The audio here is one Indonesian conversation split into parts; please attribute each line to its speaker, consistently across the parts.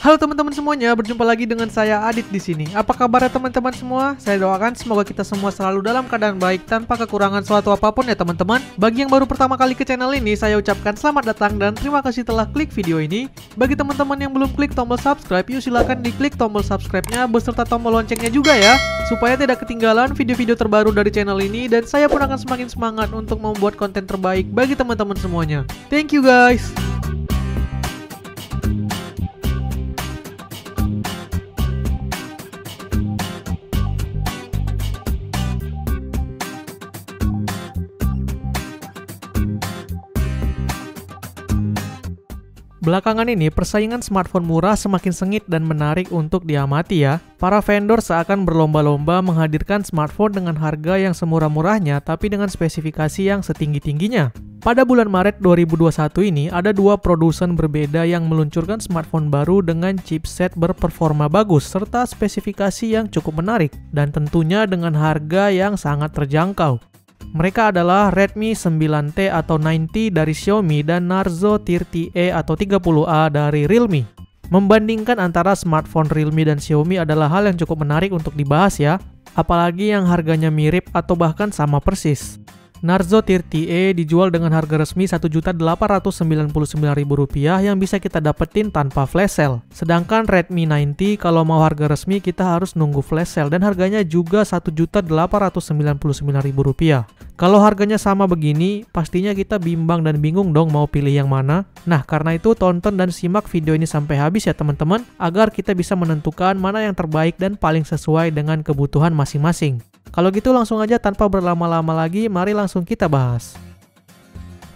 Speaker 1: Halo teman-teman semuanya, berjumpa lagi dengan saya Adit di sini. Apa kabar teman-teman semua? Saya doakan semoga kita semua selalu dalam keadaan baik tanpa kekurangan suatu apapun ya teman-teman. Bagi yang baru pertama kali ke channel ini, saya ucapkan selamat datang dan terima kasih telah klik video ini. Bagi teman-teman yang belum klik tombol subscribe, yuk silakan diklik tombol subscribe-nya beserta tombol loncengnya juga ya, supaya tidak ketinggalan video-video terbaru dari channel ini dan saya pun akan semakin semangat untuk membuat konten terbaik bagi teman-teman semuanya. Thank you guys. Belakangan ini, persaingan smartphone murah semakin sengit dan menarik untuk diamati ya. Para vendor seakan berlomba-lomba menghadirkan smartphone dengan harga yang semurah-murahnya tapi dengan spesifikasi yang setinggi-tingginya. Pada bulan Maret 2021 ini, ada dua produsen berbeda yang meluncurkan smartphone baru dengan chipset berperforma bagus serta spesifikasi yang cukup menarik dan tentunya dengan harga yang sangat terjangkau. Mereka adalah Redmi 9T atau 9T dari Xiaomi dan Narzo 30E atau 30A dari Realme. Membandingkan antara smartphone Realme dan Xiaomi adalah hal yang cukup menarik untuk dibahas ya, apalagi yang harganya mirip atau bahkan sama persis. Narzo 30E dijual dengan harga resmi Rp1.899.000 yang bisa kita dapetin tanpa flash sale. Sedangkan Redmi 9T kalau mau harga resmi kita harus nunggu flash sale dan harganya juga Rp1.899.000. Kalau harganya sama begini, pastinya kita bimbang dan bingung dong mau pilih yang mana. Nah, karena itu tonton dan simak video ini sampai habis ya teman-teman, agar kita bisa menentukan mana yang terbaik dan paling sesuai dengan kebutuhan masing-masing. Kalau gitu langsung aja tanpa berlama-lama lagi, mari langsung kita bahas.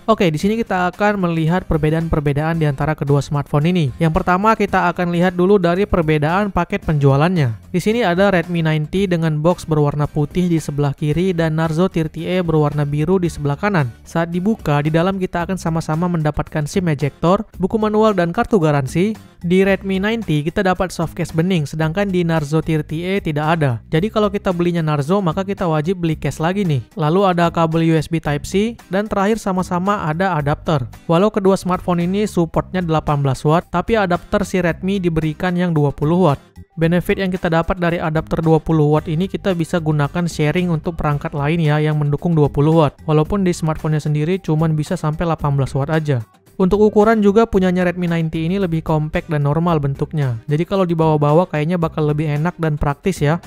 Speaker 1: Oke, di sini kita akan melihat perbedaan-perbedaan di antara kedua smartphone ini. Yang pertama kita akan lihat dulu dari perbedaan paket penjualannya. Di sini ada Redmi 9T dengan box berwarna putih di sebelah kiri dan Narzo 30E berwarna biru di sebelah kanan. Saat dibuka, di dalam kita akan sama-sama mendapatkan SIM ejector, buku manual dan kartu garansi. Di Redmi 9T kita dapat softcase bening, sedangkan di Narzo 30E tidak ada. Jadi kalau kita belinya Narzo, maka kita wajib beli case lagi nih. Lalu ada kabel USB Type-C, dan terakhir sama-sama ada adapter. Walau kedua smartphone ini supportnya 18 watt, tapi adapter si Redmi diberikan yang 20 watt. Benefit yang kita dapat dari adapter 20 watt ini kita bisa gunakan sharing untuk perangkat lain ya yang mendukung 20 watt. Walaupun di smartphone-nya sendiri cuman bisa sampai 18 watt aja. Untuk ukuran juga punyanya Redmi 9T ini lebih compact dan normal bentuknya. Jadi kalau dibawa-bawa kayaknya bakal lebih enak dan praktis ya.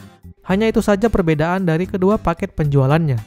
Speaker 1: Hanya itu saja perbedaan dari kedua paket penjualannya.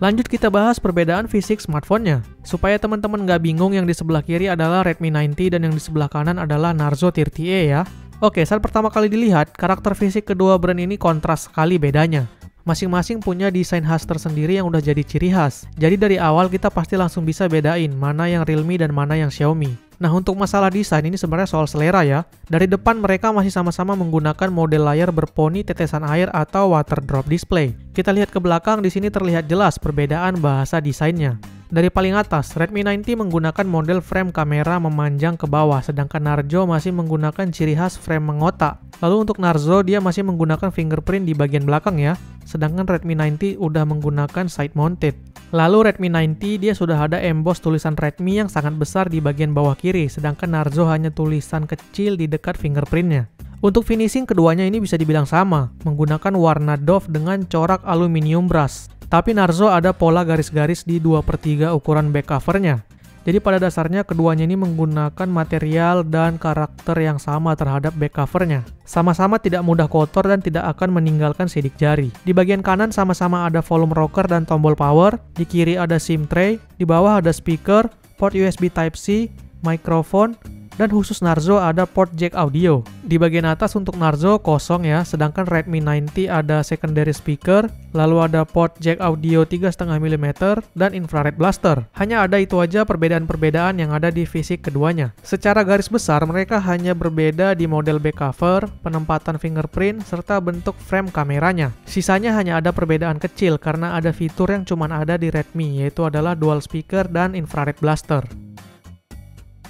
Speaker 1: Lanjut kita bahas perbedaan fisik smartphone-nya. Supaya teman-teman nggak bingung, yang di sebelah kiri adalah Redmi 9T dan yang di sebelah kanan adalah Narzo 30E ya. Oke, saat pertama kali dilihat, karakter fisik kedua brand ini kontras sekali bedanya. Masing-masing punya desain khas tersendiri yang udah jadi ciri khas. Jadi dari awal kita pasti langsung bisa bedain mana yang Realme dan mana yang Xiaomi. Nah, untuk masalah desain ini sebenarnya soal selera ya. Dari depan mereka masih sama-sama menggunakan model layar berponi tetesan air atau water drop display. Kita lihat ke belakang, di sini terlihat jelas perbedaan bahasa desainnya. Dari paling atas, Redmi 9T menggunakan model frame kamera memanjang ke bawah, sedangkan Narzo masih menggunakan ciri khas frame mengotak. Lalu untuk Narzo dia masih menggunakan fingerprint di bagian belakang ya, sedangkan Redmi 9T udah menggunakan side mounted. Lalu Redmi 9T dia sudah ada emboss tulisan Redmi yang sangat besar di bagian bawah kiri, sedangkan Narzo hanya tulisan kecil di dekat fingerprintnya. Untuk finishing keduanya ini bisa dibilang sama, menggunakan warna doff dengan corak aluminium brush. Tapi Narzo ada pola garis-garis di 2/3 ukuran back covernya. Jadi pada dasarnya keduanya ini menggunakan material dan karakter yang sama terhadap back covernya. Sama-sama tidak mudah kotor dan tidak akan meninggalkan sidik jari. Di bagian kanan sama-sama ada volume rocker dan tombol power. Di kiri ada SIM tray. Di bawah ada speaker, port USB Type-C, mikrofon, dan khusus Narzo ada port jack audio. Di bagian atas untuk Narzo kosong ya, sedangkan Redmi 9T ada secondary speaker, lalu ada port jack audio 3,5 mm dan infrared blaster. Hanya ada itu aja perbedaan-perbedaan yang ada di fisik keduanya. Secara garis besar mereka hanya berbeda di model back cover, penempatan fingerprint, serta bentuk frame kameranya. Sisanya hanya ada perbedaan kecil karena ada fitur yang cuma ada di Redmi, yaitu adalah dual speaker dan infrared blaster.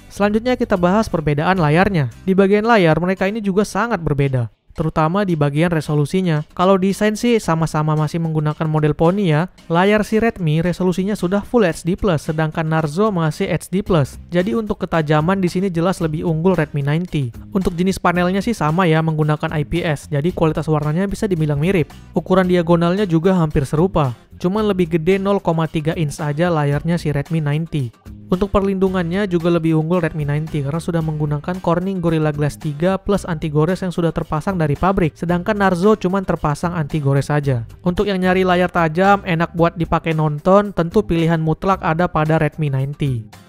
Speaker 1: Selanjutnya kita bahas perbedaan layarnya. Di bagian layar mereka ini juga sangat berbeda. terutama di bagian resolusinya. Kalau desain sih sama-sama masih menggunakan model poni ya. Layar si Redmi resolusinya sudah Full HD+, sedangkan Narzo masih HD+. Jadi untuk ketajaman di sini jelas lebih unggul Redmi 90. Untuk jenis panelnya sih sama ya, menggunakan IPS, jadi kualitas warnanya bisa dibilang mirip. Ukuran diagonalnya juga hampir serupa. Cuman lebih gede 0,3 inch aja layarnya si Redmi 90. Untuk perlindungannya juga lebih unggul Redmi 90 karena sudah menggunakan Corning Gorilla Glass 3 plus anti-gores yang sudah terpasang dari pabrik, sedangkan Narzo cuman terpasang anti-gores saja. Untuk yang nyari layar tajam, enak buat dipakai nonton, tentu pilihan mutlak ada pada Redmi 90.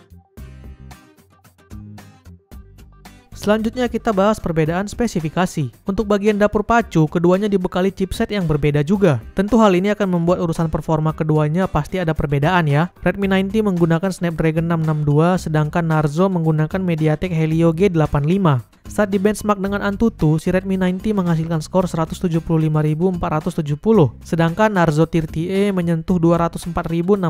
Speaker 1: Selanjutnya kita bahas perbedaan spesifikasi. Untuk bagian dapur pacu, keduanya dibekali chipset yang berbeda juga. Tentu hal ini akan membuat urusan performa keduanya pasti ada perbedaan ya. Redmi 90 menggunakan Snapdragon 662, sedangkan Narzo menggunakan MediaTek Helio G85. Saat di benchmark dengan Antutu, si Redmi 90 menghasilkan skor 175.470, sedangkan Narzo 30E menyentuh 204.615.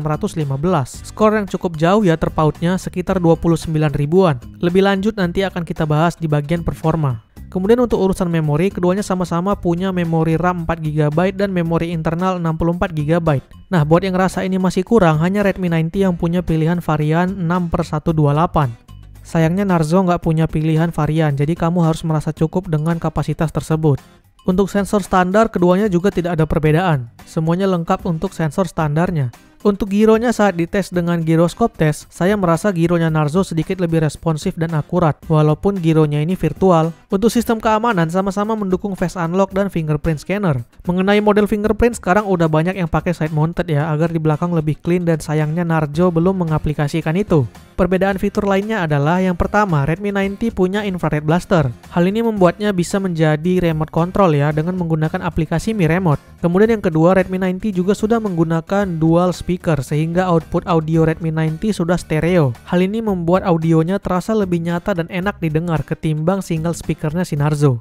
Speaker 1: Skor yang cukup jauh ya terpautnya, sekitar 29 ribuan. Lebih lanjut nanti akan kita bahas di bagian performa. Kemudian untuk urusan memori, keduanya sama-sama punya memori RAM 4GB dan memori internal 64GB. Nah, buat yang ngerasa ini masih kurang, hanya Redmi 90 yang punya pilihan varian 6/128. Sayangnya Narzo nggak punya pilihan varian, jadi kamu harus merasa cukup dengan kapasitas tersebut. Untuk sensor standar, keduanya juga tidak ada perbedaan. Semuanya lengkap untuk sensor standarnya. Untuk gironya saat dites dengan gyroscope test, saya merasa gironya Narzo sedikit lebih responsif dan akurat, walaupun gironya ini virtual. Untuk sistem keamanan, sama-sama mendukung face unlock dan fingerprint scanner. Mengenai model fingerprint, sekarang udah banyak yang pakai side mounted ya, agar di belakang lebih clean, dan sayangnya Narzo belum mengaplikasikan itu. Perbedaan fitur lainnya adalah yang pertama, Redmi 90 punya infrared blaster. Hal ini membuatnya bisa menjadi remote control ya, dengan menggunakan aplikasi Mi Remote. Kemudian yang kedua, Redmi 90 juga sudah menggunakan dual speaker, sehingga output audio Redmi 90 sudah stereo. Hal ini membuat audionya terasa lebih nyata dan enak didengar ketimbang single speakernya si Narzo.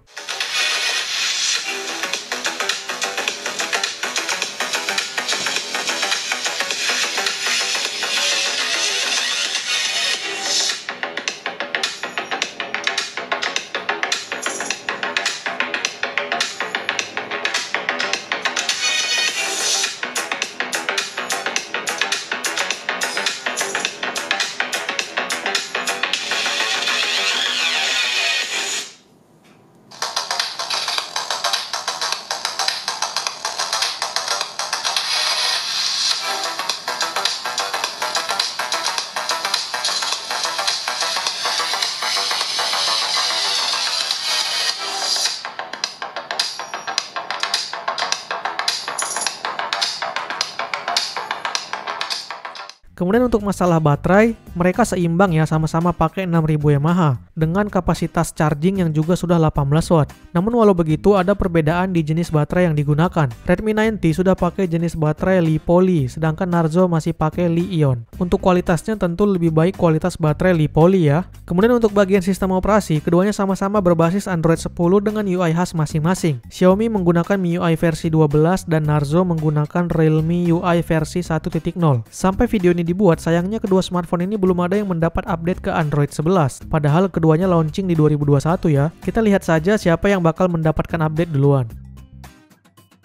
Speaker 1: Kemudian untuk masalah baterai, mereka seimbang ya, sama-sama pakai 6000 Yamaha dengan kapasitas charging yang juga sudah 18 watt. Namun walau begitu ada perbedaan di jenis baterai yang digunakan. Redmi 90 sudah pakai jenis baterai Li-Poly, sedangkan Narzo masih pakai Li-Ion. Untuk kualitasnya tentu lebih baik kualitas baterai Li-Poly ya. Kemudian untuk bagian sistem operasi, keduanya sama-sama berbasis Android 10 dengan UI khas masing-masing. Xiaomi menggunakan MIUI versi 12 dan Narzo menggunakan Realme UI versi 1.0. Sampai video ini dibuat, sayangnya kedua smartphone ini belum ada yang mendapat update ke Android 11. Padahal keduanya launching di 2021 ya. Kita lihat saja siapa yang bakal mendapatkan update duluan.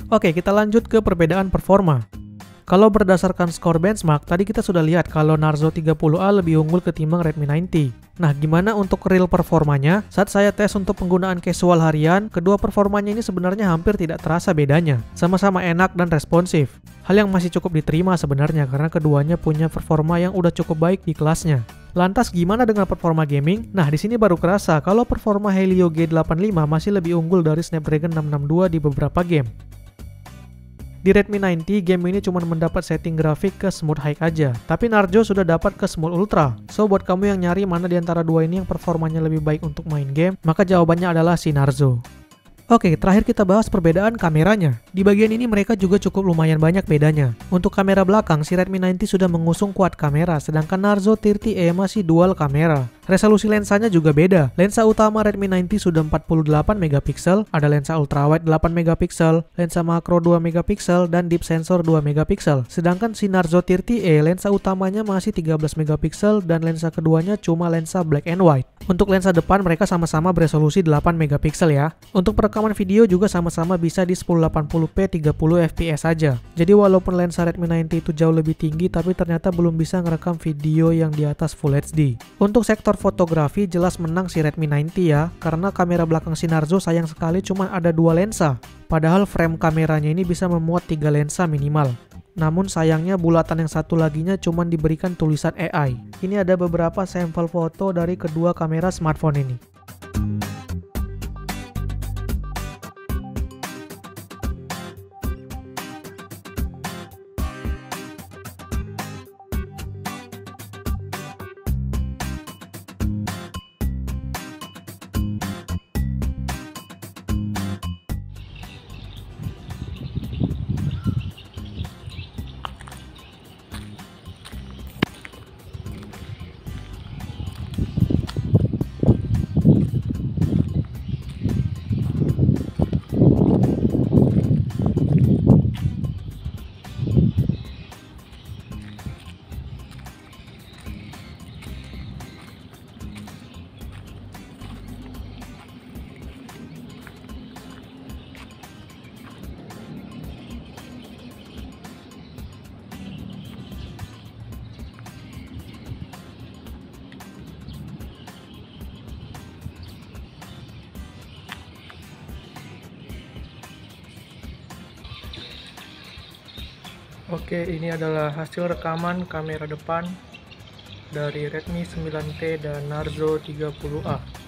Speaker 1: Oke, kita lanjut ke perbedaan performa. Kalau berdasarkan skor benchmark, tadi kita sudah lihat kalau Narzo 30A lebih unggul ketimbang Redmi 90. Nah, gimana untuk real performanya? Saat saya tes untuk penggunaan casual harian, kedua performanya ini sebenarnya hampir tidak terasa bedanya. Sama-sama enak dan responsif. Hal yang masih cukup diterima sebenarnya karena keduanya punya performa yang udah cukup baik di kelasnya. Lantas gimana dengan performa gaming? Nah, di sini baru kerasa kalau performa Helio G85 masih lebih unggul dari Snapdragon 662 di beberapa game. Di Redmi 90, game ini cuma mendapat setting grafik ke Smooth High aja, tapi Narzo sudah dapat ke Smooth Ultra. So, buat kamu yang nyari mana di antara dua ini yang performanya lebih baik untuk main game, maka jawabannya adalah si Narzo. Oke, terakhir kita bahas perbedaan kameranya. Di bagian ini mereka juga cukup lumayan banyak bedanya. Untuk kamera belakang, si Redmi 90 sudah mengusung quad kamera, sedangkan Narzo 30E masih dual kamera. Resolusi lensanya juga beda. Lensa utama Redmi 90 sudah 48 megapiksel, ada lensa ultrawide 8 megapiksel, lensa makro 2 megapiksel, dan deep sensor 2 megapiksel. Sedangkan si Narzo 30E lensa utamanya masih 13 megapiksel dan lensa keduanya cuma lensa black and white. Untuk lensa depan mereka sama-sama beresolusi 8 megapiksel ya. Untuk perekaman video juga sama-sama bisa di 1080p 30 fps saja. Jadi walaupun lensa Redmi 90 itu jauh lebih tinggi tapi ternyata belum bisa ngerekam video yang di atas Full HD. Untuk sektor fotografi jelas menang si Redmi 90 ya, karena kamera belakang si Narzo sayang sekali cuma ada 2 lensa. Padahal frame kameranya ini bisa memuat 3 lensa minimal. Namun sayangnya bulatan yang satu laginya cuma diberikan tulisan AI. Ini ada beberapa sampel foto dari kedua kamera smartphone ini. Oke, ini adalah hasil rekaman kamera depan dari Redmi 9T dan Narzo 30A.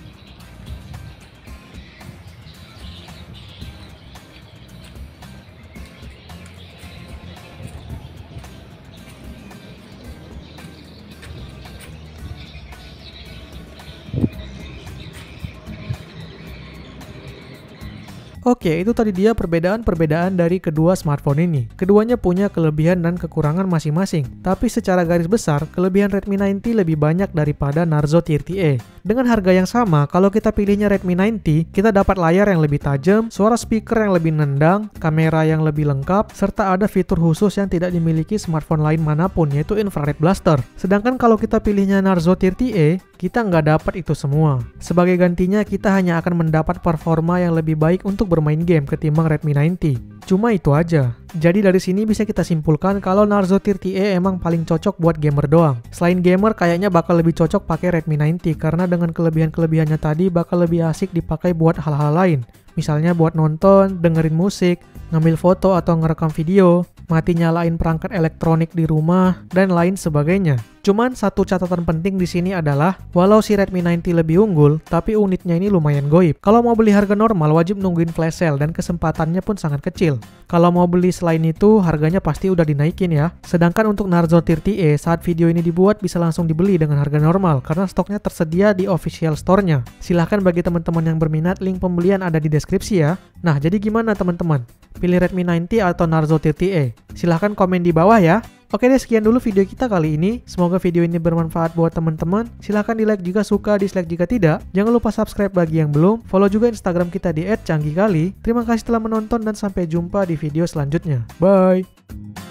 Speaker 1: Oke, itu tadi dia perbedaan-perbedaan dari kedua smartphone ini. Keduanya punya kelebihan dan kekurangan masing-masing. Tapi secara garis besar, kelebihan Redmi 90 lebih banyak daripada Narzo 30E. Dengan harga yang sama, kalau kita pilihnya Redmi 90, kita dapat layar yang lebih tajam, suara speaker yang lebih nendang, kamera yang lebih lengkap, serta ada fitur khusus yang tidak dimiliki smartphone lain manapun, yaitu infrared blaster. Sedangkan kalau kita pilihnya Narzo 30E, kita nggak dapat itu semua. Sebagai gantinya, kita hanya akan mendapat performa yang lebih baik untuk bermain game ketimbang Redmi 90. Cuma itu aja. Jadi dari sini bisa kita simpulkan kalau Narzo 30E emang paling cocok buat gamer doang. Selain gamer, kayaknya bakal lebih cocok pakai Redmi 90 karena dengan kelebihan-kelebihannya tadi bakal lebih asik dipakai buat hal-hal lain. Misalnya buat nonton, dengerin musik, ngambil foto atau ngerekam video, mati nyalain perangkat elektronik di rumah, dan lain sebagainya. Cuman satu catatan penting di sini adalah, walau si Redmi 90 lebih unggul, tapi unitnya ini lumayan goib. Kalau mau beli harga normal, wajib nungguin flash sale dan kesempatannya pun sangat kecil. Kalau mau beli selain itu, harganya pasti udah dinaikin ya. Sedangkan untuk Narzo 30E, saat video ini dibuat bisa langsung dibeli dengan harga normal, karena stoknya tersedia di official store-nya. Silahkan bagi teman-teman yang berminat, link pembelian ada di deskripsi ya. Nah, jadi gimana teman-teman? Pilih Redmi 90 atau Narzo 30E? Silahkan komen di bawah ya. Oke deh, sekian dulu video kita kali ini. Semoga video ini bermanfaat buat teman-teman. Silahkan di like jika suka, dislike jika tidak. Jangan lupa subscribe bagi yang belum. Follow juga Instagram kita di @canggihkali. Terima kasih telah menonton dan sampai jumpa di video selanjutnya. Bye!